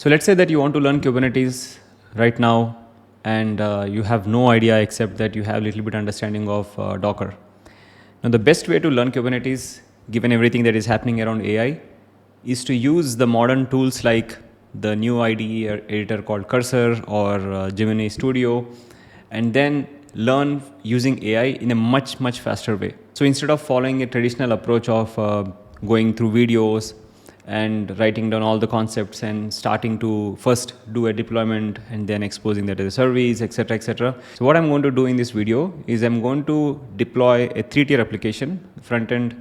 So let's say that you want to learn Kubernetes right now and you have no idea except that you have a little bit understanding of Docker. Now the best way to learn Kubernetes, given everything that is happening around AI, is to use the modern tools like the new IDE editor called Cursor or Gemini Studio, and then learn using AI in a much faster way. So instead of following a traditional approach of going through videos and writing down all the concepts and starting to first do a deployment and then exposing that as a service, etc., etc. So what I'm going to do in this video is I'm going to deploy a 3-tier application, front end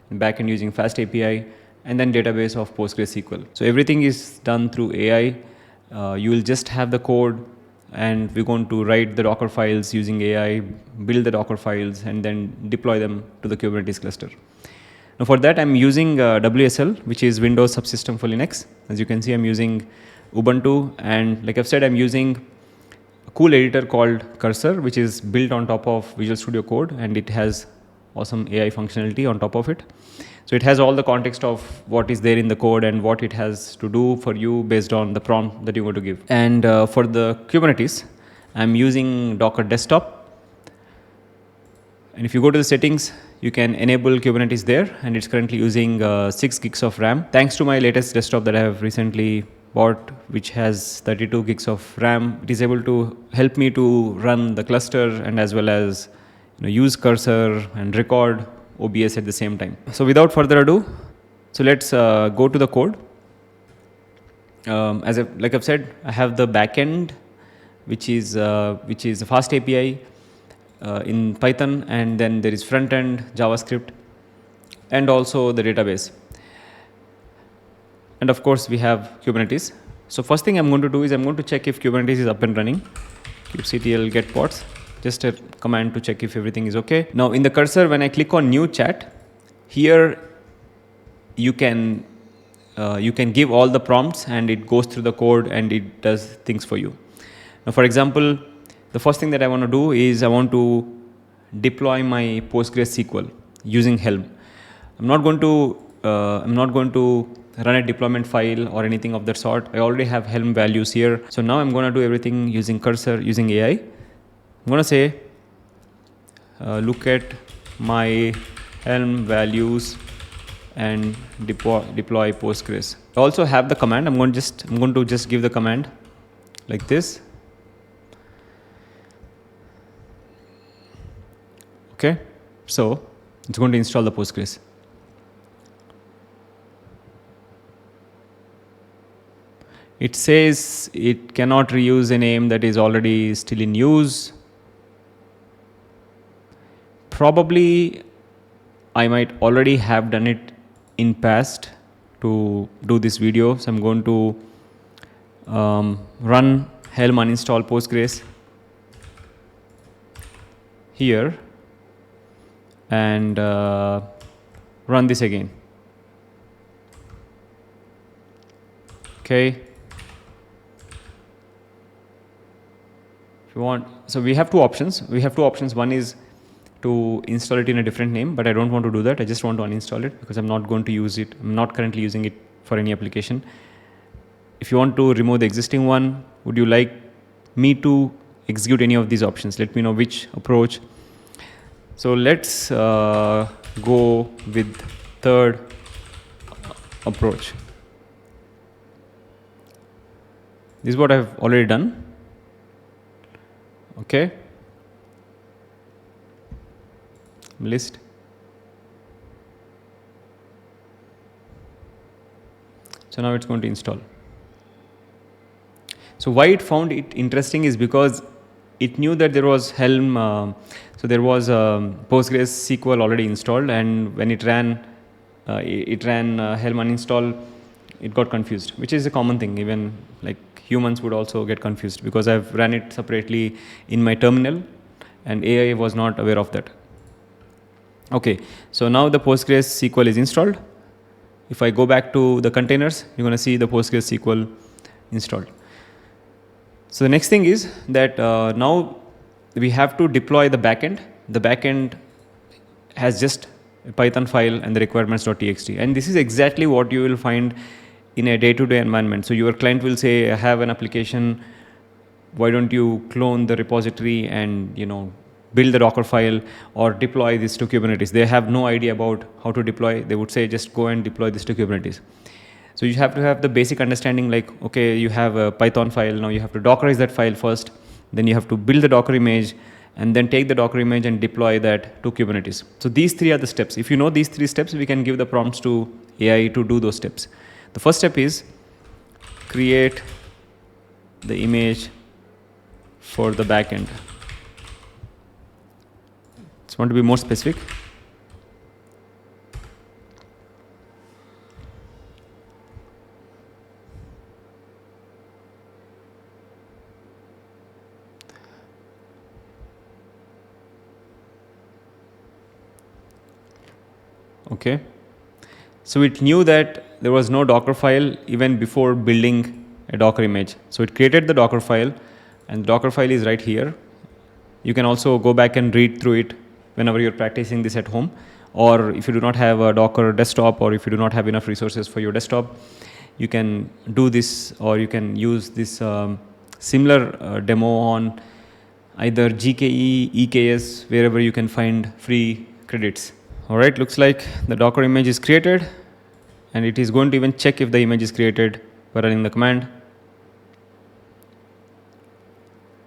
and back end using FastAPI, and then database of PostgreSQL. So everything is done through AI. You will just have the code, and we're going to write the Docker files using AI, build the Docker files, and then deploy them to the Kubernetes cluster. Now for that, I'm using WSL, which is Windows Subsystem for Linux. As you can see, I'm using Ubuntu, and like I've said, I'm using a cool editor called Cursor, which is built on top of Visual Studio Code, and it has awesome AI functionality on top of it. So it has all the context of what is there in the code and what it has to do for you based on the prompt that you want to give. And for the Kubernetes, I'm using Docker Desktop. And if you go to the settings, you can enable Kubernetes there, and it's currently using 6 gigs of RAM. Thanks to my latest desktop that I have recently bought, which has 32 gigs of RAM, it is able to help me to run the cluster and as well as use Cursor and record OBS at the same time. So without further ado, so let's go to the code. Like I've said, I have the backend, which is a FastAPI in Python, and then there is front end JavaScript, and also the database. And of course, we have Kubernetes. So first thing I'm going to do is I'm going to check if Kubernetes is up and running. kubectl get pods. Just a command to check if everything is okay. Now in the cursor, when I click on new chat, here you can give all the prompts and it goes through the code and it does things for you. Now for example, the first thing that I want to do is I want to deploy my PostgreSQL using Helm. I'm not going to run a deployment file or anything of that sort. I already have Helm values here. So now I'm going to do everything using Cursor, using AI. I'm going to say, look at my Helm values and deploy Postgres. I also have the command. I'm going to just give the command like this. Okay, so it's going to install the Postgres. It says it cannot reuse a name that is already still in use. Probably I might already have done it in past to do this video. So I'm going to run Helm uninstall Postgres here and run this again. Okay. If you want, so we have two options. One is to install it in a different name, but I don't want to do that. I just want to uninstall it because I'm not going to use it. I'm not currently using it for any application. If you want to remove the existing one, would you like me to execute any of these options? Let me know which approach. So let's go with third approach. This is what I've already done. Okay. List. So now it's going to install. So why it found it interesting is because it knew that there was Helm, so there was PostgreSQL already installed, and when it ran Helm uninstall, it got confused, which is a common thing. Even like humans would also get confused because I've ran it separately in my terminal, and AI was not aware of that. Okay, so now the PostgreSQL is installed. If I go back to the containers, you're going to see the PostgreSQL installed. So the next thing is that now we have to deploy the backend. The backend has just a Python file and the requirements.txt. And this is exactly what you will find in a day-to-day environment. So your client will say, I have an application, why don't you clone the repository and build the Docker file or deploy this to Kubernetes. They have no idea about how to deploy. They would say, just go and deploy this to Kubernetes. So you have to have the basic understanding, like, okay, you have a Python file, now you have to Dockerize that file first, then you have to build the Docker image, and then take the Docker image and deploy that to Kubernetes. So these three are the steps. If you know these three steps, we can give the prompts to AI to do those steps. The first step is create the image for the backend. Just want to be more specific. Okay. So it knew that there was no Docker file even before building a Docker image. So it created the Docker file, and the Docker file is right here. You can also go back and read through it whenever you're practicing this at home, or if you do not have a Docker desktop, or if you do not have enough resources for your desktop, you can do this, or you can use this similar demo on either GKE, EKS, wherever you can find free credits. All right, looks like the Docker image is created, and it is going to even check if the image is created by running the command.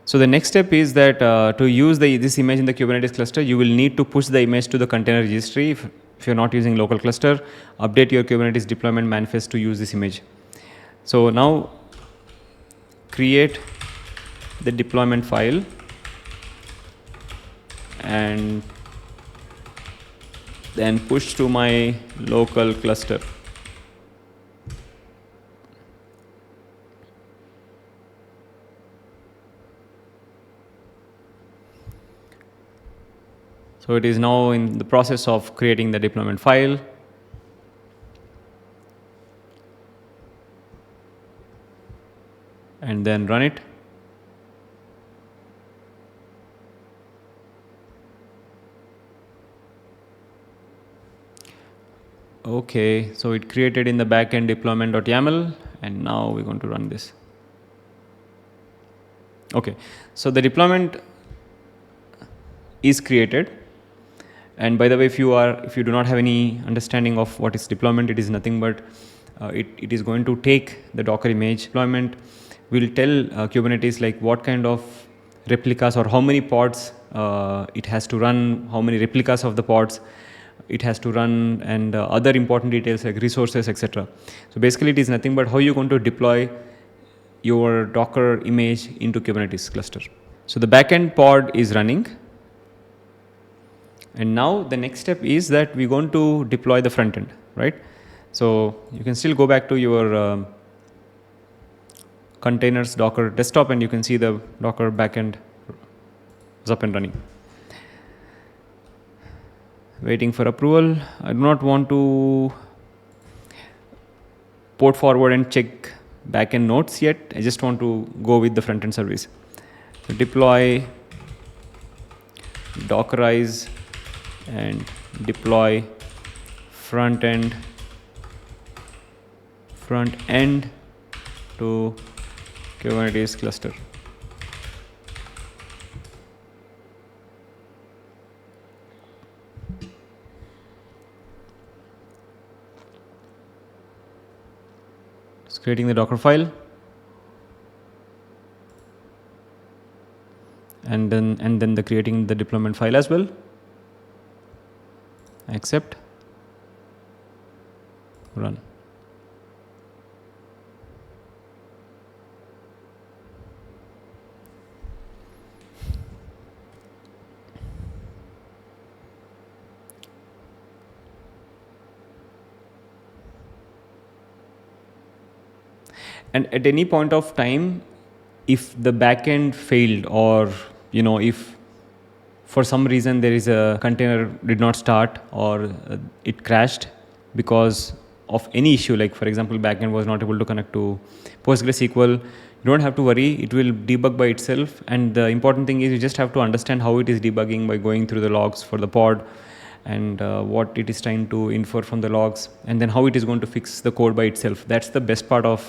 So the next step is that to use this image in the Kubernetes cluster, you will need to push the image to the container registry. If you're not using local cluster, update your Kubernetes deployment manifest to use this image. So now create the deployment file and then push to my local cluster. So it is now in the process of creating the deployment file. And then run it. Okay, so it created in the backend deployment.yaml, and now we're going to run this. Okay, so the deployment is created. And by the way, if you do not have any understanding of what is deployment, it is nothing but it is going to take the Docker image. Deployment will tell Kubernetes like what kind of replicas or how many pods it has to run, how many replicas of the pods it has to run, and other important details like resources, etc. So basically it is nothing but how you're going to deploy your Docker image into Kubernetes cluster. So the backend pod is running. And now the next step is that we're going to deploy the front end, right? So you can still go back to your containers Docker desktop, and you can see the Docker backend is up and running. Waiting for approval. I do not want to port forward and check backend nodes yet. I just want to go with the front end service. So deploy, Dockerize, and deploy front end to Kubernetes cluster. Just creating the Docker file, and then creating the deployment file as well. Accept, run. And at any point of time, if the backend failed, or if for some reason there is a container did not start, or it crashed because of any issue, like for example backend was not able to connect to PostgreSQL, you don't have to worry, it will debug by itself. And the important thing is you just have to understand how it is debugging by going through the logs for the pod and what it is trying to infer from the logs, and then how it is going to fix the code by itself. That's the best part of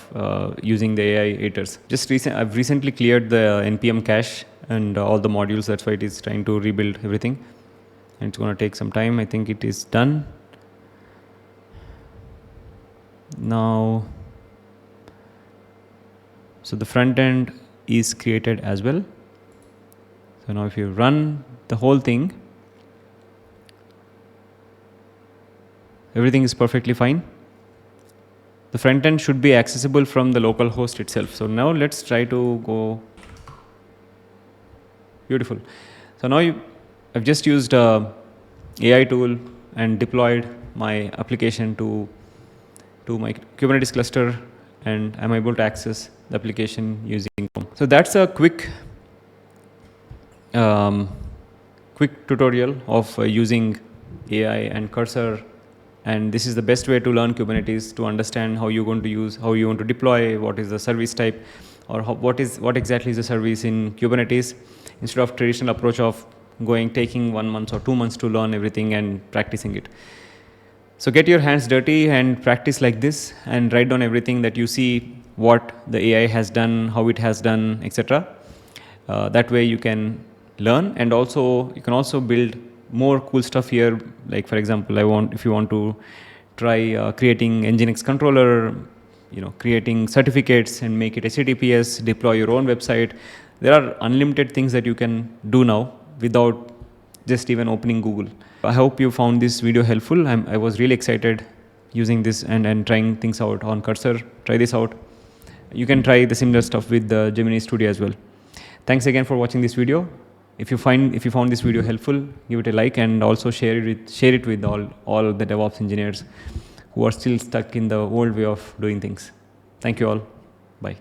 using the AI haters. I've recently cleared the npm cache and all the modules. That's why it is trying to rebuild everything, and it's going to take some time. I think it is done now. So the front end is created as well. So now if you run the whole thing, everything is perfectly fine. The front end should be accessible from the local host itself. So now let's try to go. Beautiful. So now I've just used a AI tool and deployed my application to my Kubernetes cluster, and I'm able to access the application using Chrome. So that's a quick tutorial of using AI and Cursor. And this is the best way to learn Kubernetes, to understand how you're going to use, how you want to deploy, what is the service type, or what exactly is the service in Kubernetes, instead of traditional approach of taking 1 month or 2 months to learn everything and practicing it. So get your hands dirty and practice like this, and write down everything that you see, what the AI has done, how it has done, etc. That way you can learn, and also you can also build more cool stuff here. Like for example, if you want to try creating Nginx controller, creating certificates and make it HTTPS, deploy your own website. There are unlimited things that you can do now without just even opening Google. I hope you found this video helpful. I was really excited using this and trying things out on Cursor. Try this out. You can try the similar stuff with the Gemini Studio as well. Thanks again for watching this video. If you found this video helpful, give it a like, and also share it with all the DevOps engineers who are still stuck in the old way of doing things. Thank you all. Bye.